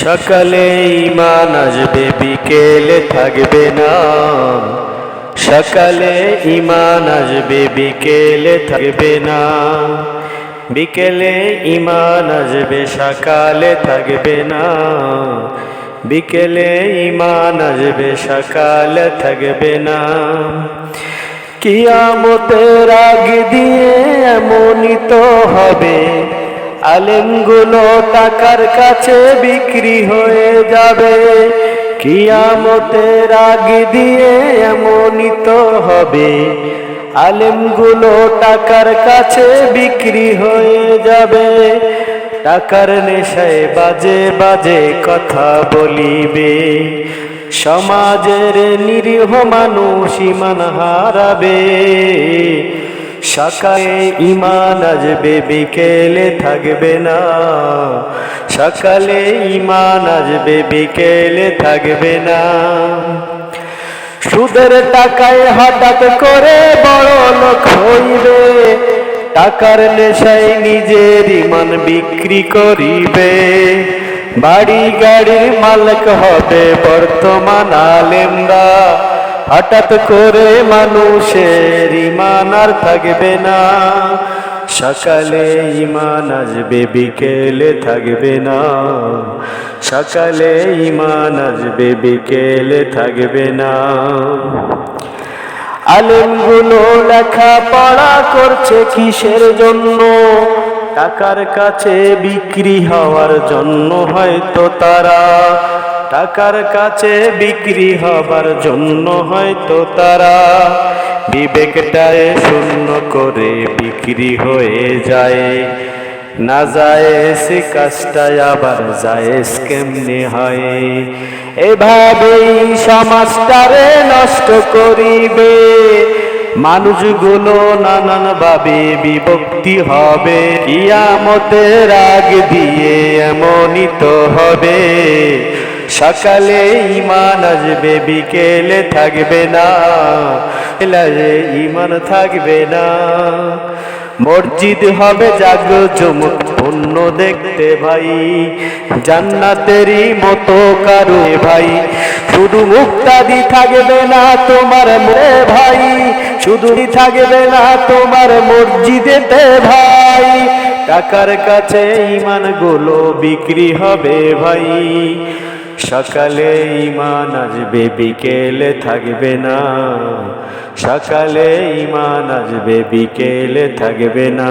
সকালে ঈমান আসবে বিকেলে থাকবে না। সকালে ঈমান আসবে বিকেলে থাকবে না। বিকেলে ঈমান আসবে সকালে থাকবে না। বিকেলে ঈমান আসবে সকালে থাকবে না। কিয়ামতের আগে দিয়ে এমনই তো হবে, আলেমগুলো টাকার কাছে বিক্রি হয়ে যাবে। কিয়ামতের আগে দিয়ে এমনই তো হবে, আলেমগুলো টাকার কাছে বিক্রি হয়ে যাবে। টাকার নেশায় বাজে বাজে কথা বলিবে, সমাজের নিরীহ মানুষ ঈমান হারাবে। সকালে ঈমান আসবে বিকেলে থাকবে না। সকালে ঈমান আসবে বিকেলে থাকবে না। সুদের টাকায় হঠাৎ করে বড় লোক হইবে, টাকার নেশায় নিজের ঈমান বিক্রি করিবে। বাড়ি গাড়ির মালিক হবে বর্তমান আলেমরা, হঠাৎ করে মানুষের ঈমান আর থাকবে না। সকালে ঈমান আসবে বিকেলে থাকবে না। সকালে ঈমান আসবে বিকেলে থাকবে না। আলেমগুলো লেখাপড়া করছে কিসের জন্য? টাকার কাছে বিক্রি হওয়ার জন্য হয়তো তারা। টাকার কাছে বিক্রি হবার জন্য হয়তো তারা বিবেকটায় শূন্য করে বিক্রি হয়ে যায়। না জায়েজ কাজটা আবার জায়েজ কেমনে হয়? এভাবেই সমাজটারে নষ্ট করিবে, মানুষগুলো নানান ভাবে বিভক্তি হবে। কিয়ামতের আগ দিয়ে এমনই তো হবে, সকালে ঈমান আসবে বিকেলে থাকবে না। ঈমান থাকবে না। মসজিদ হবে জাগজমক পূর্ণ দেখতে ভাই, জান্নাতেরই মতো কারো ভাই। শুধু মুক্তাদি থাকবে না তোমার মনে ভাই, শুধু থাকবে না তোমার মসজিদেতে ভাই। টাকার কাছে ঈমান গুলো বিক্রি হবে ভাই। সকালে ঈমান আসবে বিকেলে থাকবে না। সকালে ঈমান আসবে বিকেলে থাকবে না।